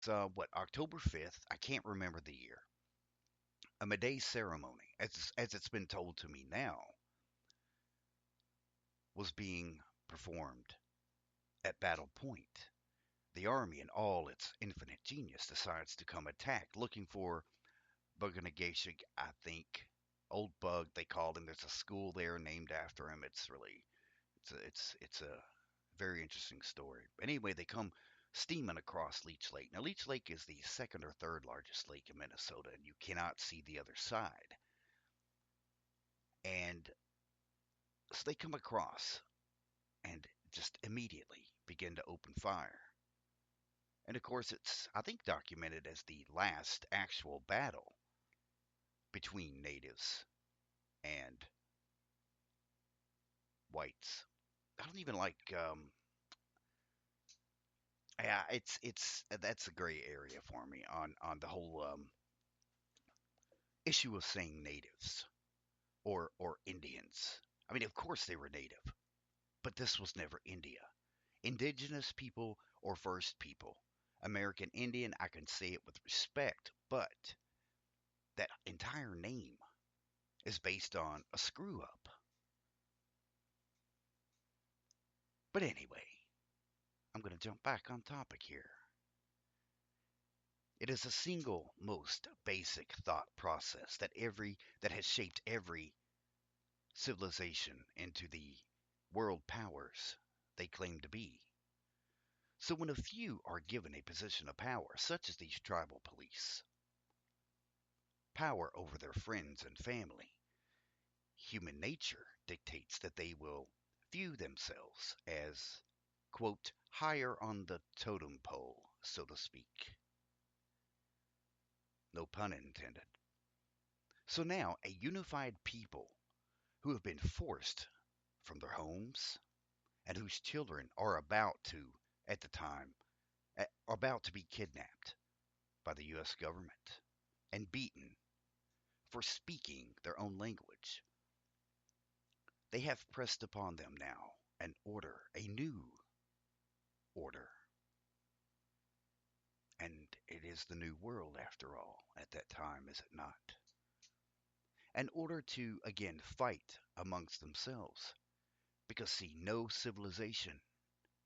October 5th? I can't remember the year. A May ceremony, as it's been told to me now, was being performed at Battle Point. The army, in all its infinite genius, decides to come attack, looking for Buganagashig, I think. Old Bug, they called him. There's a school there named after him. It's a very interesting story. Anyway, they come steaming across Leech Lake. Now, Leech Lake is the second or third largest lake in Minnesota, and you cannot see the other side. And so they come across and just immediately begin to open fire. And of course, it's, I think, documented as the last actual battle between natives and whites. I don't even like. Yeah, it's that's a gray area for me on the whole issue of saying natives or Indians. I mean, of course they were native, but this was never India. Indigenous people or First People. American Indian, I can say it with respect, but that entire name is based on a screw up. But anyway, I'm going to jump back on topic here. It is a single most basic thought process that has shaped every civilization into the world powers they claim to be. So when a few are given a position of power, such as these tribal police, power over their friends and family, human nature dictates that they will view themselves as, quote, higher on the totem pole, so to speak. No pun intended. So now, a unified people who have been forced from their homes and whose children are about to, at the time, are about to be kidnapped by the U.S. government and beaten for speaking their own language. They have pressed upon them now an order, a new order. And it is the new world, after all, at that time, is it not? An order to again fight amongst themselves. Because, see, no civilization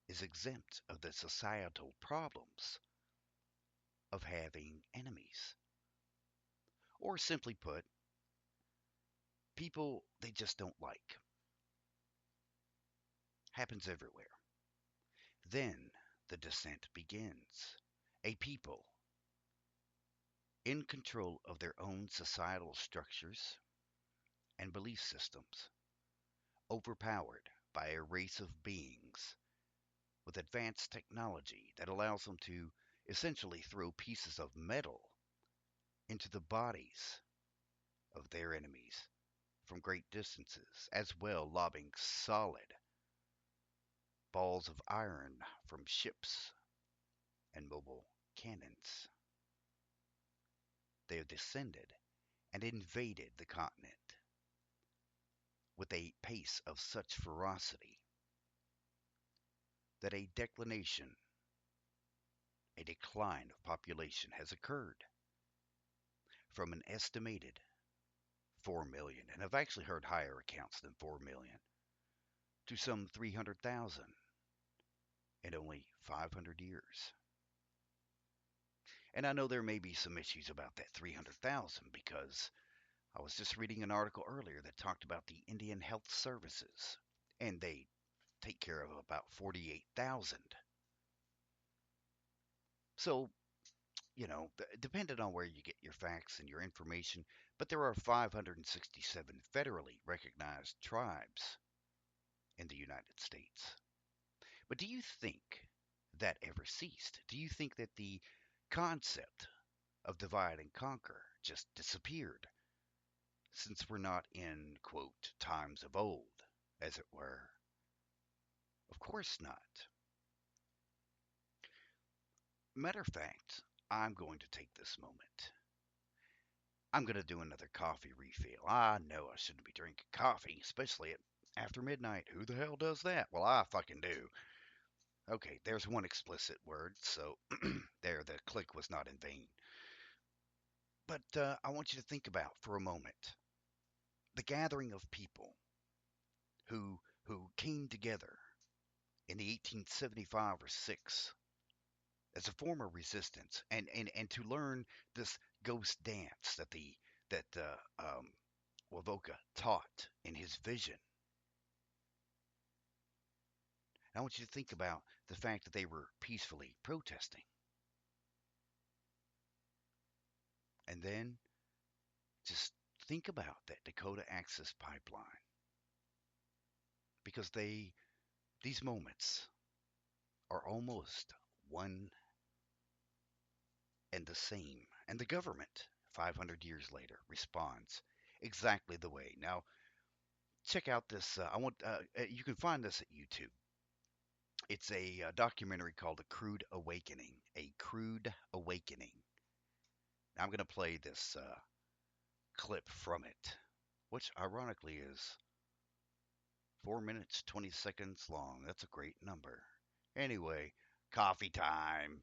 is exempt of the societal problems of having enemies. Or simply put, people they just don't like. Happens everywhere. Then the descent begins. A people in control of their own societal structures and belief systems, overpowered by a race of beings with advanced technology that allows them to essentially throw pieces of metal into the bodies of their enemies from great distances, as well lobbing solid balls of iron from ships and mobile cannons. They have descended and invaded the continent with a pace of such ferocity that a decline of population has occurred from an estimated 4 million, and I've actually heard higher accounts than 4 million, to some 300,000 in only 500 years. And I know there may be some issues about that 300,000 because I was just reading an article earlier that talked about the Indian Health Services, and they take care of about 48,000. So, depending on where you get your facts and your information, but there are 567 federally recognized tribes in the United States. But do you think that ever ceased? Do you think that the concept of divide and conquer just disappeared since we're not in, quote, times of old, as it were? Of course not. Matter of fact, I'm going to take this moment. I'm going to do another coffee refill. I know I shouldn't be drinking coffee, especially after midnight. Who the hell does that? Well, I fucking do. Okay, there's one explicit word, so there, the click was not in vain. But I want you to think about for a moment the gathering of people who came together in the 1875 or 6 as a form of resistance, and to learn this ghost dance that Wavoka taught in his vision. I want you to think about the fact that they were peacefully protesting. And then just think about that Dakota Access Pipeline, because these moments are almost one and the same. And the government, 500 years later, responds exactly the way. Now, check out this. You can find this at YouTube. It's a documentary called A Crude Awakening. A Crude Awakening. Now, I'm going to play this clip from it, which ironically is 4 minutes, 20 seconds long. That's a great number. Anyway, coffee time.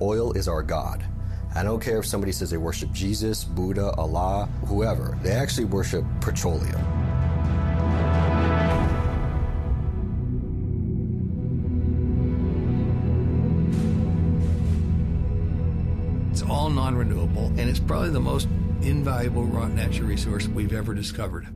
Oil is our God. I don't care if somebody says they worship Jesus, Buddha, Allah, whoever. They actually worship petroleum. It's all non-renewable, and it's probably the most invaluable raw natural resource we've ever discovered.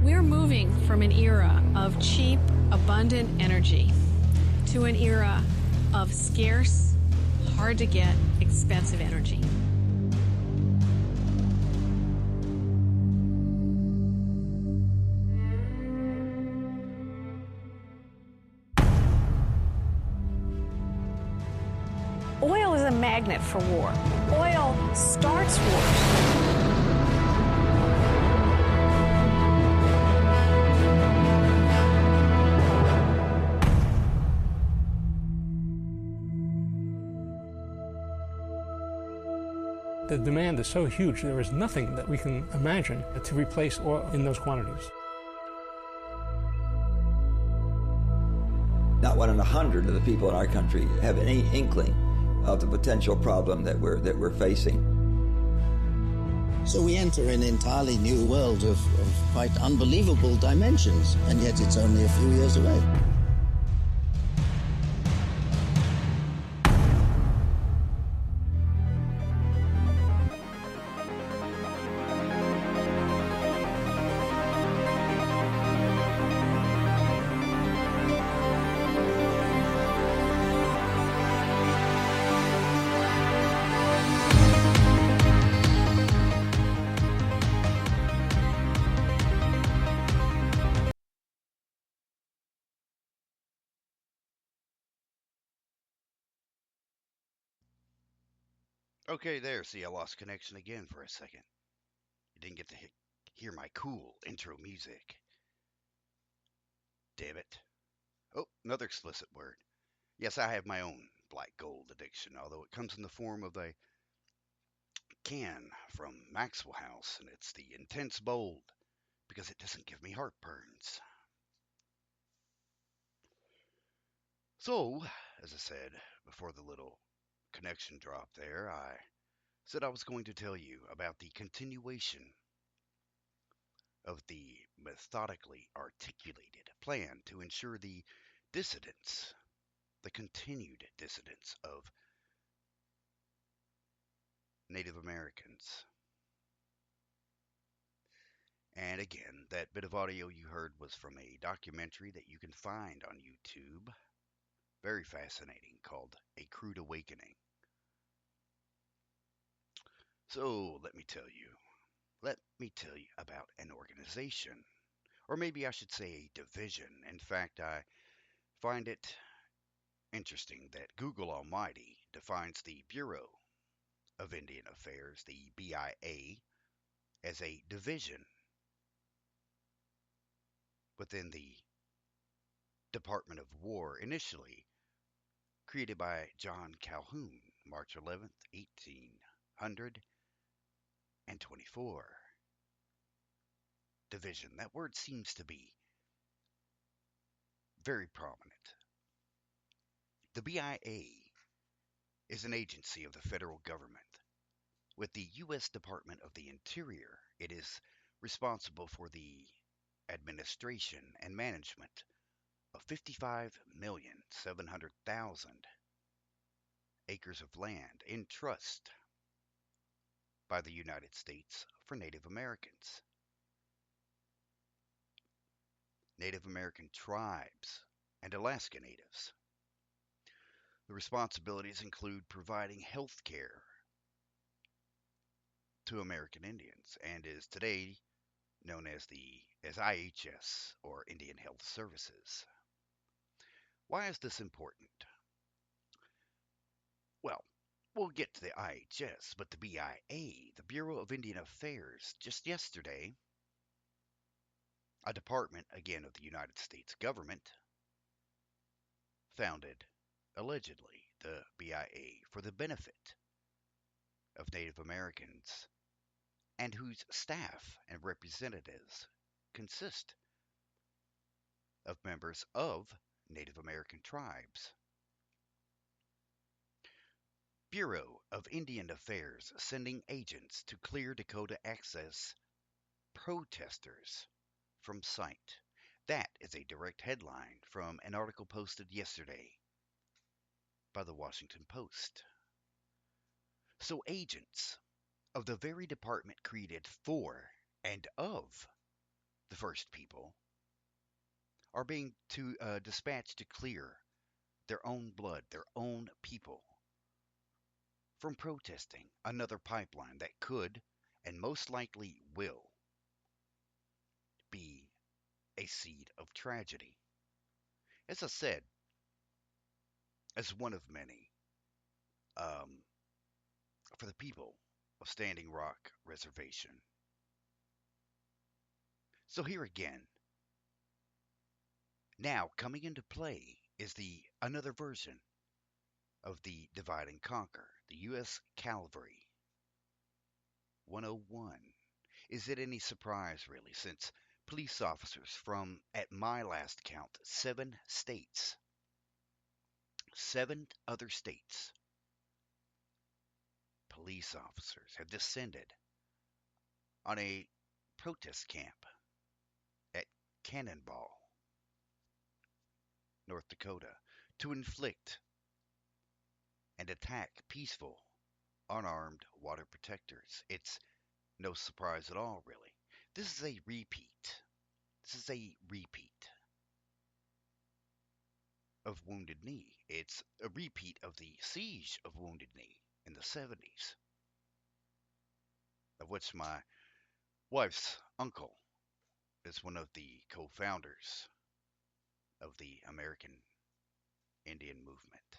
We're moving from an era of cheap, abundant energy to an era of scarce, hard to get, expensive energy. Oil is a magnet for war. Oil starts wars. The demand is so huge, there is nothing that we can imagine to replace oil in those quantities. Not 1 in 100 of the people in our country have any inkling of the potential problem that we're facing. So we enter an entirely new world of quite unbelievable dimensions, and yet it's only a few years away. Okay, there. See, I lost connection again for a second. You didn't get to hear my cool intro music. Damn it. Oh, another explicit word. Yes, I have my own black gold addiction, although it comes in the form of a can from Maxwell House, and it's the Intense Bold because it doesn't give me heartburns. So, as I said before the little connection drop there, I said I was going to tell you about the continuation of the methodically articulated plan to ensure the dissidence, the continued dissidence of Native Americans. And again, that bit of audio you heard was from a documentary that you can find on YouTube. Very fascinating, called A Crude Awakening. So let me tell you about an organization, or maybe I should say a division. In fact, I find it interesting that Google Almighty defines the Bureau of Indian Affairs, the BIA, as a division within the Department of War, initially created by John Calhoun, March 11th, 1824. Division. That word seems to be very prominent. The BIA is an agency of the federal government. With the U.S. Department of the Interior, it is responsible for the administration and management of 55,700,000 acres of land in trust by the United States for Native Americans, Native American tribes, and Alaska Natives. The responsibilities include providing health care to American Indians and is today known as IHS, or Indian Health Services. Why is this important? Well, we'll get to the IHS, but the BIA, the Bureau of Indian Affairs, just yesterday, a department, again, of the United States government, founded, allegedly, the BIA for the benefit of Native Americans and whose staff and representatives consist of members of Native American tribes. Bureau of Indian Affairs sending agents to clear Dakota access protesters from site. That is a direct headline from an article posted yesterday by the Washington Post. So agents of the very department created for and of the First People are being dispatched to clear their own blood, their own people, from protesting another pipeline that could, and most likely will, be a seed of tragedy. As I said, as one of many, for the people of Standing Rock Reservation. So here again, now coming into play is another version of the divide and conquer, the U.S. Calvary 101. Is it any surprise, really, since police officers from, at my last count, 7 states, 7 other states, police officers have descended on a protest camp at Cannonball, North Dakota, to inflict and attack peaceful, unarmed water protectors. It's no surprise at all, really. This is a repeat. This is a repeat of Wounded Knee. It's a repeat of the siege of Wounded Knee in the 70s, of which my wife's uncle is one of the co-founders of the American Indian movement.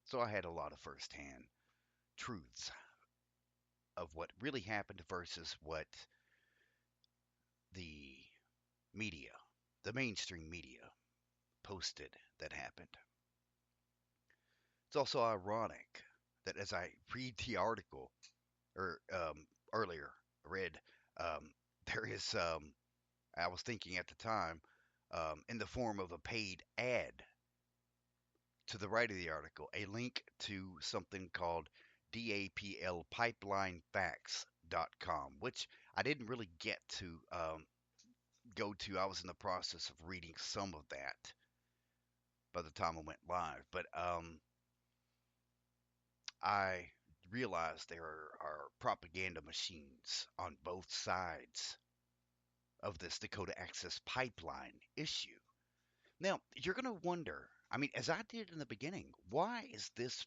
So I had a lot of first-hand truths of what really happened versus what the media, the mainstream media, posted that happened. It's also ironic that as I read the article, or earlier read, there is, I was thinking at the time, in the form of a paid ad to the right of the article, a link to something called DAPLpipelinefacts.com, which I didn't really get to go to. I was in the process of reading some of that by the time I went live, but I realize there are propaganda machines on both sides of this Dakota Access Pipeline issue. Now, you're going to wonder, I mean, as I did in the beginning, why is this